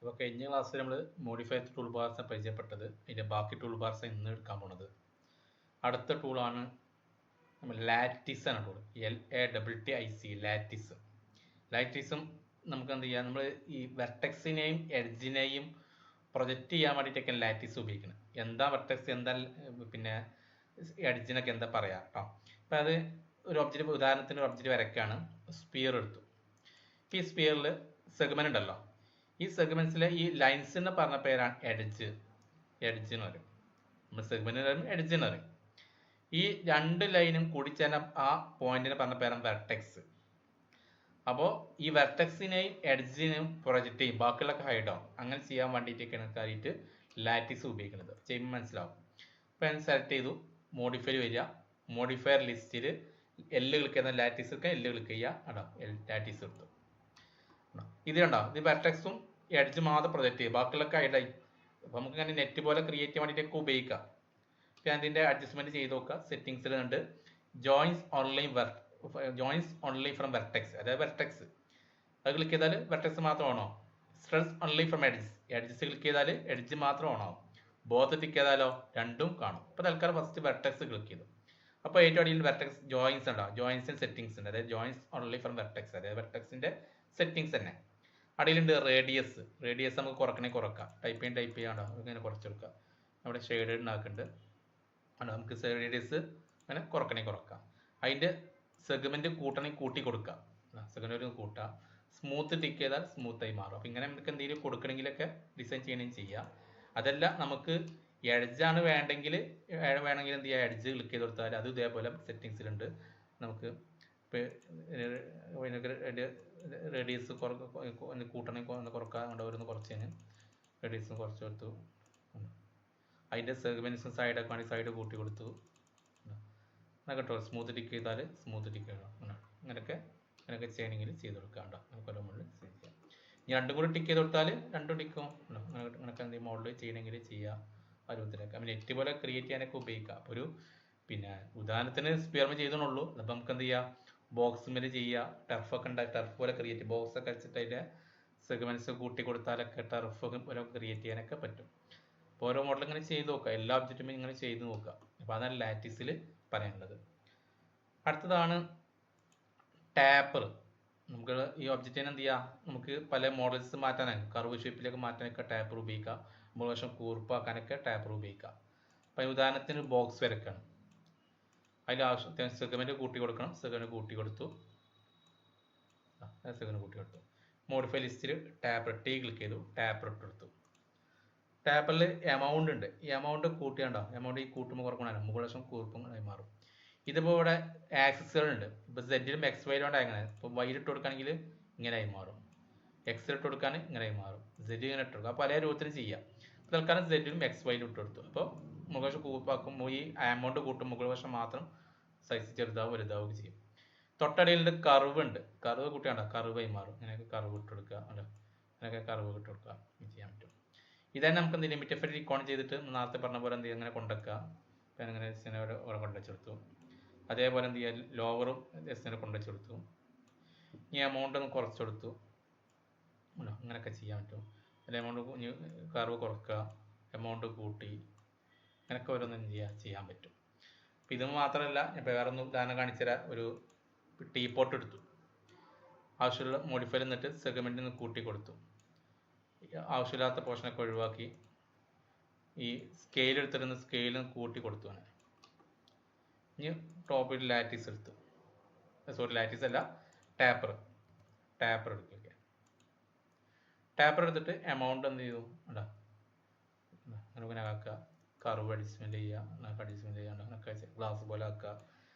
അപ്പോൾ കഴിഞ്ഞ ക്ലാസ്സിൽ നമ്മൾ മോഡിഫൈ ടൂൾ ബാർസ് പരിചയപ്പെട്ടത്. ഇതിൻ്റെ ബാക്കി ടൂൾ ബാർസ് ഇന്ന് എടുക്കാൻ പോണത്. അടുത്ത ടൂളാണ് നമ്മൾ ലാറ്റിസ് ആണ് ടൂൾ. LATTIC lattice. ലാറ്റിസും നമുക്ക് എന്ത് ചെയ്യാം, നമ്മൾ ഈ വെർട്ടെക്സിനെയും എഡ്ജിനെയും പ്രൊജക്റ്റ് ചെയ്യാൻ വേണ്ടിയിട്ടൊക്കെ ലാറ്റിസ് ഉപയോഗിക്കുന്നത്. എന്താ വെർട്ടെക്സ്, എന്താ പിന്നെ എഡ്ജിനൊക്കെ എന്താ പറയാ കേട്ടോ. അപ്പം അത് ഒരു ഒബ്ജക്റ്റ്, ഉദാഹരണത്തിന് ഒരു ഒബ്ജക്റ്റ് വരയ്ക്കാണ്. സ്പിയർ എടുത്തു. ഈ സ്പിയറിൽ സെഗ്മെന്റ് ഉണ്ടല്ലോ, ഈ സെഗ്മെന്റ്സിലെ ഈ ലൈൻസ് എന്ന് പറഞ്ഞ പേരാണ് എഡ്ജ് എന്ന് പറയും. നമ്മൾ സെഗ്മെന്റ് പറയും, എഡ്ജ് എന്ന് പറയും. ഈ രണ്ട് ലൈനും കൂടിച്ചേർന്ന ആ പോയിന്റിനെ പറഞ്ഞ പേരാണ് വെർട്ടെക്സ്. അപ്പോൾ ഈ വെർട്ടെക്സിനെയും എഡ്ജിനെയും പ്രൊജക്റ്റ് ചെയ്യും, ബാക്കിയുള്ളൊക്കെ ഹൈഡ് ആവും. അങ്ങനെ ചെയ്യാൻ വേണ്ടിയിട്ടൊക്കെയാണ് കാര്യമായിട്ട് ലാറ്റിസ് ഉപയോഗിക്കുന്നത്. ചെയ്യുമ്പോൾ മനസ്സിലാവും. ഇപ്പം ഞാൻ സെലക്ട് ചെയ്തു, മോഡിഫൈ വരിക, മോഡിഫയർ ലിസ്റ്റിൽ എല്ല് ക്ലിക്ക് ചെയ്യുന്ന ലാറ്റിസ് എടുക്കുക, എല്ല് ക്ലിക്ക് ചെയ്യുക, കേട്ടോ ലാറ്റിസ് എടുത്തു. ഇത് കണ്ടോ, ഇത് വെർട്ടെക്സും എഡ്ജ് മാത്രം പ്രൊജക്റ്റ് ചെയ്യും, ബാക്കിയുള്ളൊക്കെ ഹൈഡായി. അപ്പോൾ നമുക്ക് ഇങ്ങനെ നെറ്റ് പോലെ ക്രിയേറ്റ് ചെയ്യാൻ വേണ്ടിയിട്ടൊക്കെ ഉപയോഗിക്കാം. ഞാൻ ഇതിൻ്റെ അഡ്ജസ്റ്റ്മെന്റ് ചെയ്ത് നോക്കുക. സെറ്റിംഗ്സിൽ ഉണ്ട് ജോയിൻസ് ഓൺലി ഫ്രം വെർട്ടെക്സ്, അതായത് വെർട്ടെക്സ് അത് ക്ലിക്ക് ചെയ്താൽ വെർട്ടെക്സ് മാത്രം ഓണോ. Stress only from edges click ചെയ്താൽ എഡ്ജ് മാത്രം ഓണാവും. ബോത്ത് ക്ലിക്ക് ചെയ്താലോ രണ്ടും കാണും. അപ്പോൾ തൽക്കാലം ഫസ്റ്റ് വെർട്ടെക്സ് ക്ലിക്ക് ചെയ്തു. അപ്പോൾ ഏറ്റവും അടിയിൽ വെർട്ടെക്സ് ജോയിൻസ് ഉണ്ടാവും, ജോയിൻസ് സെറ്റിംഗ്സ് ഉണ്ട്, അതായത് ജോയിൻസ് ഓൺലി ഫ്രം വെർട്ടെക്സ്, അതായത് വെർട്ടെക്സിന്റെ സെറ്റിംഗ്സ് തന്നെ. അടിയിലുണ്ട് റേഡിയസ് നമുക്ക് കുറക്കണമെങ്കിൽ കുറക്കാം, ടൈപ്പ് ചെയ്യാണ്ടോ ഇങ്ങനെ കുറച്ചെടുക്കുക. നമ്മുടെ ഷെയ്ഡ് ഉണ്ടാക്കുന്നുണ്ട്, നമുക്ക് റേഡിയസ് അങ്ങനെ കുറക്കണമെങ്കിൽ കുറക്കാം. അതിൻ്റെ സെഗ്മെന്റ് കൂട്ടണമെങ്കിൽ കൂട്ടി കൊടുക്കുക, സെഗ്മെന്റ് കൂട്ടുക. സ്മൂത്ത് ടിക്ക് ചെയ്താൽ സ്മൂത്തായി മാറും. അപ്പം ഇങ്ങനെ നമുക്ക് എന്തെങ്കിലും കൊടുക്കണമെങ്കിലൊക്കെ ഡിസൈൻ ചെയ്യണമെങ്കിൽ ചെയ്യാം. അതല്ല നമുക്ക് എഡ്ജാണ് വേണമെങ്കിൽ എന്ത് ചെയ്യുക, എഡ്ജ് ക്ലിക്ക് ചെയ്ത് കൊടുത്താൽ അത് ഇതേപോലെ സെറ്റിങ്സിലുണ്ട്. നമുക്ക് റേഡിയസ് കൂട്ടണമെങ്കിൽ കുറക്കാൻ കൊണ്ടുവരുന്ന കുറച്ചതിന് റേഡിയസ് കുറച്ച് കൊടുത്തു. അതിൻ്റെ സെഗ്മെന്റ്സും സൈഡൊക്കെ വേണമെങ്കിൽ സൈഡ് കൂട്ടി കൊടുത്തു. കേട്ടോ സ്മൂത്ത് ടിക്ക് ചെയ്താൽ സ്മൂത്ത് ടിക്ക് ചെയ്യണം. അങ്ങനെയൊക്കെ ചെയ്യണമെങ്കിൽ ചെയ്ത് കൊടുക്കാം കേട്ടോ. നമുക്ക് ഓരോ മോഡൽ ചെയ്യാം. ഇനി രണ്ടും കൂടി ടിക്ക് ചെയ്ത് കൊടുത്താൽ രണ്ടും ടിക്കും. അങ്ങനെയൊക്കെ എന്തെങ്കിലും മോഡൽ ചെയ്യണമെങ്കിൽ ചെയ്യാം. രൂപത്തിലൊക്കെ നെറ്റ് പോലെ ക്രിയേറ്റ് ചെയ്യാനൊക്കെ ഉപയോഗിക്കാം. അപ്പോൾ ഒരു പിന്നെ ഉദാഹരണത്തിന് സ്പിയർമ ചെയ്തോളൂ. അപ്പം നമുക്ക് എന്ത് ചെയ്യാം, ബോക്സ് മേലെ ചെയ്യുക. ടർഫൊക്കെ ഉണ്ടാക്കി ടർഫ് പോലെ ക്രിയേറ്റ്, ബോക്സ് ഒക്കെ വെച്ചിട്ട് അതിൻ്റെ സെഗ്മെന്റ്സ് കൂട്ടി കൊടുത്താലൊക്കെ ടർഫ് പോലെ ക്രിയേറ്റ് ചെയ്യാനൊക്കെ പറ്റും. അപ്പോൾ ഓരോ മോഡൽ ഇങ്ങനെ ചെയ്ത് നോക്കുക, എല്ലാ ഒബ്ജക്റ്റും ഇങ്ങനെ ചെയ്ത് നോക്കുക. അപ്പോൾ അതാണ് ലാറ്റിസിൽ പറയാനുള്ളത്. അടുത്തതാണ് ടാപ്പർ. നമുക്ക് ഈ ഒബ്ജക്റ്റിനെ എന്ത് ചെയ്യാം, നമുക്ക് പല മോഡൽസ് മാറ്റാനാണ്, കർവ് ഷേപ്പിലേക്ക് മാറ്റാനൊക്കെ ടാപ്പർ ഉപയോഗിക്കാം. മുഴുവൻ കൂർപ്പാക്കാനൊക്കെ ടാപ്പർ ഉപയോഗിക്കാം. അപ്പം ഉദാഹരണത്തിന് ബോക്സ് വരയ്ക്കണം, അതിൽ ആവശ്യത്തിന് സെഗ്മെന്റ് കൂട്ടി കൊടുക്കണം. സെഗ്മെന്റ് കൂട്ടി കൊടുത്തു. മോഡിഫൈ ലിസ്റ്റിൽ ടാപ്പർ ക്ലിക്ക് ചെയ്തു, ടാപ്പർ ഇട്ട് കൊടുത്തു. ടാപ്പറിൽ എമൗണ്ട് ഉണ്ട്, ഈ എമൗണ്ട് കൂട്ടിയാണ്ടോ, എമൗണ്ട് ഈ കൂട്ടുമ്പോൾ കുറക്കണം, മുകൾ വശം കൂർപ്പും മാറും. ഇതിപ്പോൾ ഇവിടെ ആക്സസുകളുണ്ട്. ഇപ്പോൾ സെഡിലും എക്സ് വൈയിലോണ്ട് അങ്ങനെ, ഇപ്പോൾ വൈയിൽ ഇട്ട് കൊടുക്കുകയാണെങ്കിൽ ഇങ്ങനെ ആയി മാറും, എക്സിൽ ഇട്ട് കൊടുക്കാൻ ഇങ്ങനെ ആയി മാറും, സെഡ് ഇങ്ങനെ ഇട്ട് കൊടുക്കുക. പല രൂപത്തിൽ ചെയ്യാം. തൽക്കാലം സെഡിലും എക്സ് വൈയിലും ഇട്ട് കൊടുത്തു. അപ്പോൾ മുകൾ വശം കൂർപ്പാക്കും, ഈ എമൗണ്ട് കൂട്ടും, മുകൾ വശം മാത്രം സൈസ് ചെറുതാവും വലുതാവുകയും ചെയ്യും. തൊട്ടടിയിലുണ്ട് കർവ് ഉണ്ട്, കർവ് കൂട്ടിയാണ്ടോ കർവായി മാറും. ഇങ്ങനെയൊക്കെ കർവ് ഇട്ട് കൊടുക്കുക, അല്ലോ അങ്ങനെയൊക്കെ കർവ് ഇട്ട് കൊടുക്കുക, ചെയ്യാൻ പറ്റും. ഇതന്നെ നമുക്ക് എന്ത് ലിമിറ്റ് എഫക്റ്റ് ഇക്കോൺ ചെയ്തിട്ട് നേരത്തെ പറഞ്ഞ പോലെ എന്ത് ചെയ്യുക, അങ്ങനെ കൊണ്ടുവയ്ക്കുക. അപ്പം അങ്ങനെ എസ്സിനെ കൊണ്ടുവച്ചെടുത്തു. അതേപോലെ എന്ത് ചെയ്യുക, ലോവറും എസ്സിനെ കൊണ്ടുവച്ചെടുത്തു. ഈ എമൗണ്ട് ഒന്ന് കുറച്ചെടുത്തു. അങ്ങനെയൊക്കെ ചെയ്യാൻ പറ്റും. അതിൽ എമൗണ്ട് കർവ് കുറക്കുക, എമൗണ്ട് കൂട്ടി, അങ്ങനെയൊക്കെ ഓരോന്നും ചെയ്യാൻ പറ്റും. അപ്പം ഇത് മാത്രമല്ല, ഞാൻ വേറെ ഒന്ന് ഉദാഹരണം കാണിച്ചുതരാം. ഒരു ടീപോട്ട് എടുത്തു, ആവശ്യമുള്ള മോഡിഫൈൽ എന്നിട്ട് സെഗ്മെന്റിൽ നിന്ന് കൂട്ടി കൊടുത്തു. ആവശ്യമില്ലാത്ത പോർഷനൊക്കെ ഒഴിവാക്കി ഈ സ്കെയിൽ എടുത്തിരുന്ന സ്കെയിലും കൂട്ടി കൊടുത്തു. അങ്ങനെ ഇനി ടോപ്പിൽ ലാറ്റിസ് എടുത്തു, ലാറ്റിസ് അല്ല ടാപ്പർ എടുക്കുക. ടാപ്പർ എടുത്തിട്ട് എമൗണ്ട് എന്ത് ചെയ്തു, അങ്ങനെ ആക്കുക. കർവ് അഡ്ജസ്റ്റ്മെന്റ് ചെയ്യുക, അഡ്ജസ്റ്റ്മെന്റ് ചെയ്യാണ്ട് അങ്ങനെയൊക്കെ ഗ്ലാസ് പോലെ ആക്കുക.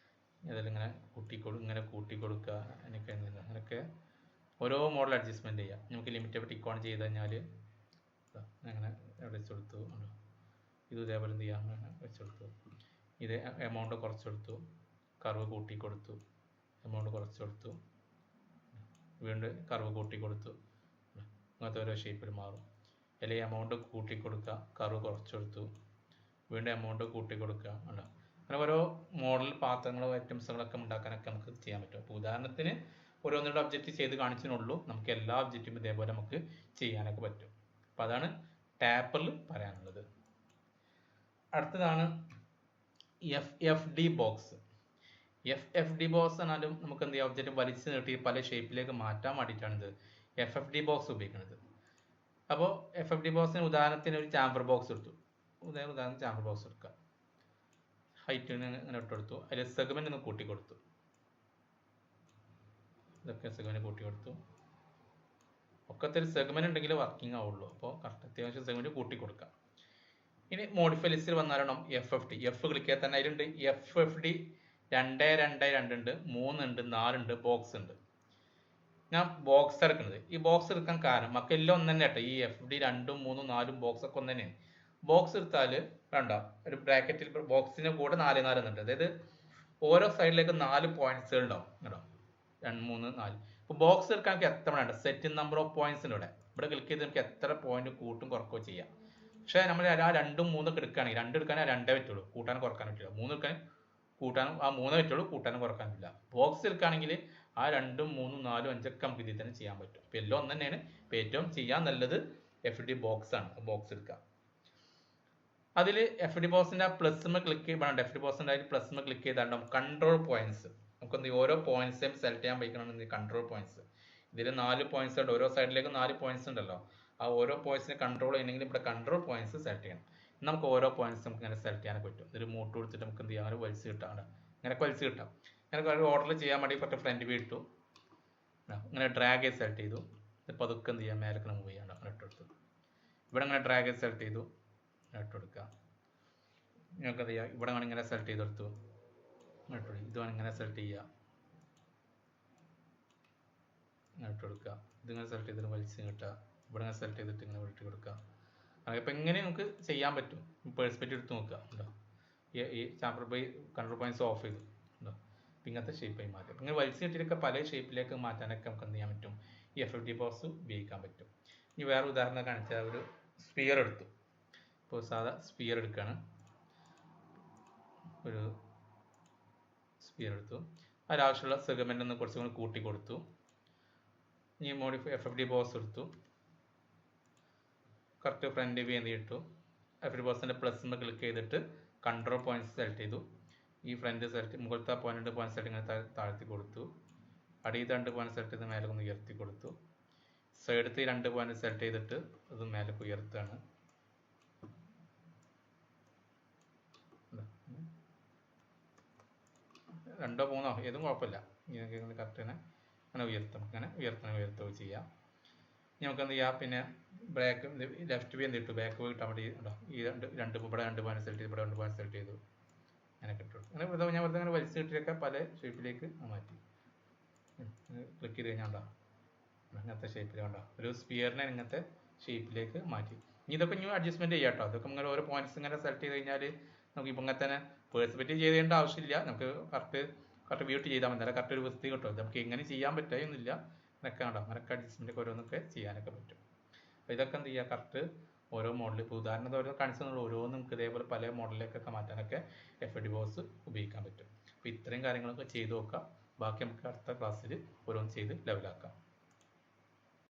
ഇതെല്ലാം ഇങ്ങനെ കൂട്ടി കൊടുക്കുക. അങ്ങനെയൊക്കെ ഓരോ മോഡൽ അഡ്ജസ്റ്റ്മെന്റ് ചെയ്യാം. നമുക്ക് ലിമിറ്റ് ആയിട്ട് ടിക്ക് ഓൺ ചെയ്ത് കഴിഞ്ഞാൽ അങ്ങനെ വെച്ചെടുത്തു. ഇത് ഇതേപോലെ എന്ത് ചെയ്യാം, വെച്ചെടുത്തു. ഇത് എമൗണ്ട് കുറച്ചെടുത്തു, കർവ് കൂട്ടി കൊടുത്തു, എമൗണ്ട് കുറച്ചെടുത്തു, വീണ്ടും കർവ് കൂട്ടി കൊടുത്തു. അങ്ങനത്തെ ഓരോ ഷേപ്പിൽ മാറും. അല്ലെങ്കിൽ എമൗണ്ട് കൂട്ടി കൊടുക്കുക, കർവ് കുറച്ചെടുത്തു, വീണ്ടും എമൗണ്ട് കൂട്ടി കൊടുക്കുക. അങ്ങനെ ഓരോ മോഡൽ പാത്രങ്ങളോ ഐറ്റംസുകളൊക്കെ ഉണ്ടാക്കാനൊക്കെ നമുക്ക് ചെയ്യാൻ പറ്റും. അപ്പോൾ ഉദാഹരണത്തിന് ഓരോന്നിൻ്റെ ഒബ്ജക്റ്റ് ചെയ്ത് കാണിച്ചതിനുള്ളൂ. നമുക്ക് എല്ലാ ഒബ്ജക്റ്റും ഇതേപോലെ നമുക്ക് ചെയ്യാനൊക്കെ പറ്റും. അപ്പം അതാണ് ടാപ്പറിൽ പറയാനുള്ളത്. അടുത്തതാണ് FFD ബോക്സ്. FFD ബോക്സ് എന്നാലും നമുക്ക് എന്ത് ചെയ്യാം, ഒബ്ജക്റ്റ് വലിച്ചു നീട്ടി പല ഷേപ്പിലേക്ക് മാറ്റാൻ വേണ്ടിയിട്ടാണ് ഇത് FFD ബോക്സ് ഉപയോഗിക്കുന്നത്. അപ്പോൾ FFD ബോക്സിന് ഉദാഹരണത്തിന് ഒരു ചാമ്പർ ബോക്സ് എടുത്തു. ഉദാഹരണം ചാമ്പർ ബോക്സ് എടുക്കുക. ഹൈറ്റ് ഇങ്ങനെ ഇട്ടെടുത്തു. അതിൽ സെഗ്മെന്റ് ഒന്ന് കൂട്ടി കൊടുത്തു. ഇതൊക്കെ സെഗ്മെന്റ് കൂട്ടി കൊടുത്തു. ഒക്കത്തിൽ സെഗ്മെന്റ് ഉണ്ടെങ്കിൽ വർക്കിംഗ് ആവുള്ളൂ. അപ്പോൾ കറക്റ്റ് അത്യാവശ്യം സെഗ്മെന്റ് കൂട്ടി കൊടുക്കാം. ഇനി മോഡിഫൈ ലിസ്റ്റിൽ വന്നാലും FFD ക്ലിക്ക് ചെയ്യാൻ തന്നെ അതിലുണ്ട്. FFD 2, 2, 2 ഉണ്ട്, 3 ഉണ്ട്, 4 ഉണ്ട്, ബോക്സ് ഉണ്ട്. ഞാൻ ബോക്സ് എടുക്കുന്നത്. ഈ ബോക്സ് എടുക്കാൻ കാരണം മക്കെല്ലാം ഒന്ന് തന്നെ കേട്ടോ. ഈ FD 2, 3, 4 ബോക്സ് ഒക്കെ ഒന്ന് തന്നെയാണ്. ബോക്സ് എടുത്താൽ വേണ്ട ഒരു ബ്രാക്കറ്റിൽ ബോക്സിന്റെ കൂടെ 4, 4 എന്നുണ്ട്. അതായത് ഓരോ സൈഡിലേക്ക് 4 പോയിന്റ്സുകൾ ഉണ്ടാവും കേട്ടോ. 2, 3, 4. ഇപ്പോൾ ബോക്സ് എടുക്കാൻ നമുക്ക് എത്ര വേണ്ട സെറ്റ് നമ്പർ ഓഫ് പോയിന്റ്സ് ഉണ്ട്. ഇവിടെ ക്ലിക്ക് ചെയ്ത് നമുക്ക് എത്ര പോയിന്റ് കൂട്ടും കുറക്കുകയോ ചെയ്യാം. പക്ഷേ നമ്മൾ ആ 2, 3 ഒക്കെ എടുക്കുകയാണെങ്കിൽ 2 എടുക്കാൻ 2 പറ്റുള്ളൂ, കൂട്ടാനും കുറക്കാൻ പറ്റില്ല. 3 എടുക്കാൻ കൂട്ടാനും 3 പറ്റുള്ളൂ, കൂട്ടാനും കുറക്കാൻ പറ്റില്ല. ബോക്സ് എടുക്കുകയാണെങ്കിൽ ആ 2, 3, 4, 5 ഒക്കെ നമുക്ക് ഇതിൽ തന്നെ ചെയ്യാൻ പറ്റും. അപ്പോൾ എല്ലാം ഒന്ന് തന്നെയാണ്. ഇപ്പോൾ ഏറ്റവും ചെയ്യാൻ നല്ലത് FFD ബോക്സ് ആണ്. ബോക്സ് എടുക്കുക. അതിൽ FFD ബോക്സിന്റെ പ്ലസ് ക്ലിക്ക് ചെയ്യണം. FFD ബോക്സിന്റെ പ്ലസ് ക്ലിക്ക് ചെയ്താൽ കൺട്രോൾ പോയിന്റ്സ് നമുക്ക് എന്ത് ഓരോ പോയിന്റ്സും സെലക്ട് ചെയ്യാൻ പറ്റണമെന്ന് കൺട്രോൾ പോയിന്റ്സ്. ഇതിൽ 4 പോയിന്റ്സ് ഉണ്ട്. ഓരോ സൈഡിലേക്ക് 4 പോയിന്റ്സ് ഉണ്ടല്ലോ. ആ ഓരോ പോയിന്റ്സിനെ കൺട്രോൾ ചെയ്യണമെങ്കിൽ ഇവിടെ കൺട്രോൾ പോയിന്റ്സ് സെലക്ട് ചെയ്യണം. നമുക്ക് ഓരോ പോയിന്റ്സ് നമുക്ക് ഇങ്ങനെ സെലക്ട് ചെയ്യാൻ പറ്റും. ഒരു മൂട്ട് കൊടുത്തിട്ട് നമുക്ക് എന്ത് ചെയ്യാൻ വലിച്ച് കിട്ടാണ്. ഇങ്ങനെ വലിച്ച് കിട്ടാം. ഇങ്ങനെ ഒരു ഓർഡർ ചെയ്യാൻ വേണ്ടി കുറച്ച് ഫ്രണ്ട് വ്യൂ ഇട്ടു. ഇങ്ങനെ ഡ്രാഗ് ചെയ്ത് സെലക്ട് ചെയ്തു. ഇപ്പോൾ അതൊക്കെ എന്ത് ചെയ്യാം, മേലേക്ക് മൂവ് ചെയ്യാണ്ട് അങ്ങനെ ഇട്ടെടുത്തു. ഇവിടെ ഇങ്ങനെ ഡ്രാഗ് ചെയ്ത് സെലക്ട് ചെയ്തു, ഇട്ടെടുക്കുക. നിങ്ങൾക്ക് എന്ത് ചെയ്യാം, ഇവിടെ വേണം ഇങ്ങനെ സെലക്ട് ചെയ്തെടുത്തു, ഇത് വേണം ഇങ്ങനെ സെലക്ട് ചെയ്യുക, ഇട്ടെടുക്കുക. ഇതിങ്ങനെ സെലക്ട് ചെയ്തിട്ട് വലിച്ച് കിട്ടുക. ഇവിടെ ഇങ്ങനെ സെലക്ട് ചെയ്തിട്ട് ഇങ്ങനെ വിട്ട് കൊടുക്കുക. അപ്പോൾ ഇങ്ങനെ നമുക്ക് ചെയ്യാൻ പറ്റും. പെർസ്പെക്റ്റീവ് എടുത്ത് നോക്കുക ഉണ്ടോ. ഈ chamfer by control points off ചെയ്തു ഉണ്ടോ. ഇങ്ങനത്തെ ഷേപ്പായി മാറ്റും. ഇങ്ങനെ വലിച്ചു കിട്ടിയൊക്കെ പല ഷേപ്പിലേക്ക് മാറ്റാനൊക്കെ നമുക്ക് എന്ത് ചെയ്യാൻ പറ്റും, ഈ FFD ബോക്സ് ഉപയോഗിക്കാൻ പറ്റും. ഇനി വേറെ ഉദാഹരണം കാണിച്ചാൽ ഒരു സ്പിയർ എടുത്തു. ഇപ്പോൾ സാധാ സ്പിയർ എടുക്കുകയാണ്. ഒരു സ്പിയർ എടുത്തു. അതിലാവശ്യമുള്ള സെഗ്മെന്റ് ഒന്ന് കുറച്ചും കൂടി കൂട്ടി കൊടുത്തു. ഇനി മോഡിഫൈ FFD ബോക്സ് എടുത്തു. കറക്റ്റ് ഫ്രണ്ട് വ്യൂ എന്ത് ഇട്ടു. FFD ബോക്സിന്റെ പ്ലസ് ക്ലിക്ക് ചെയ്തിട്ട് കൺട്രോൾ പോയിന്റ്സ് സെലക്ട് ചെയ്തു. ഈ ഫ്രണ്ട് സെലക്ട് മുകളിലത്തെ പോയിന്റ് സെലക്ട് ഇങ്ങനെ താഴ്ത്തി കൊടുത്തു. അടിയിൽ 2 പോയിന്റ് സെലക്ട് ചെയ്ത് മേലെ ഒന്ന് ഉയർത്തി കൊടുത്തു. സൈഡത്തെ 2 പോയിന്റ് സെലക്ട് ചെയ്തിട്ട് അത് മേലെ ഉയർത്തുകയാണ്. 2, 3 ഏതും കുഴപ്പമില്ല. ഇങ്ങനെ കറക്റ്റ് തന്നെ അങ്ങനെ ഉയർത്തും. അങ്ങനെ ഉയർത്തുകയോ ചെയ്യാം. നമുക്ക് എന്ത് ചെയ്യാം, പിന്നെ ബ്രാക്ക് ലെഫ്റ്റ് വ്യൂ എന്ത് ഇട്ടു, ബാക്ക് വ്യൂ കിട്ടാൻ വേണ്ടി ഉണ്ടോ. ഈ ഇവിടെ 2 പോയിന്റ് സെലക്ട് ചെയ്തു, ഇവിടെ 2 പോയിന്റ് സെലക്ട് ചെയ്തു, അങ്ങനെ കിട്ടും. അങ്ങനെ ഞാൻ വെറുതെ അങ്ങനെ വലിച്ചു കിട്ടിയൊക്കെ പല ഷേപ്പിലേക്ക് മാറ്റി ക്ലിക്ക് ചെയ്ത് കഴിഞ്ഞാൽ ഉണ്ടോ ഇങ്ങനത്തെ ഷേപ്പിൽ ഉണ്ടോ ഒരു സ്പിയറിനെ ഇങ്ങനത്തെ ഷേപ്പിലേക്ക് മാറ്റി. ഇതൊക്കെ ന്യൂ അഡ്ജസ്റ്റ്മെന്റ് ചെയ്യാം കേട്ടോ. അതൊക്കെ ഇങ്ങനെ ഓരോ പോയിന്റ്സ് ഇങ്ങനെ സെലക്ട് ചെയ്ത് കഴിഞ്ഞാൽ നമുക്ക് ഇപ്പം ഇങ്ങനെ തന്നെ പേഴ്സ്പെക്റ്റീവ് ചെയ്യേണ്ട ആവശ്യമില്ല. നമുക്ക് കറക്റ്റ് വ്യൂ ചെയ്താൽ മതി. കറക്റ്റ് ഒരു വൃത്തി കിട്ടും. നമുക്ക് എങ്ങനെ ചെയ്യാൻ പറ്റുകയൊന്നുമില്ല. അങ്ങനെയൊക്കെ ഉണ്ടോ അങ്ങനെയൊക്കെ അഡ്ജസ്റ്റ്മെന്റ് ഓരോന്നൊക്കെ ചെയ്യാനൊക്കെ പറ്റും. അപ്പോൾ ഇതൊക്കെ എന്ത് ചെയ്യുക, കറക്റ്റ് ഓരോ മോഡൽ ഇപ്പോൾ ഉദാഹരണത്തിന് ഓരോ കാണിച്ചെന്നുള്ള ഓരോന്നും നമുക്ക് ഇതേപോലെ പല മോഡലിലേക്കൊക്കെ മാറ്റാനൊക്കെ FFD ബോക്സ് ഉപയോഗിക്കാൻ പറ്റും. അപ്പോൾ ഇത്രയും കാര്യങ്ങളൊക്കെ ചെയ്ത് നോക്കാം. ബാക്കി നമുക്ക് അടുത്ത ക്ലാസ്സിൽ ഓരോന്ന് ചെയ്ത് ലെവലാക്കാം.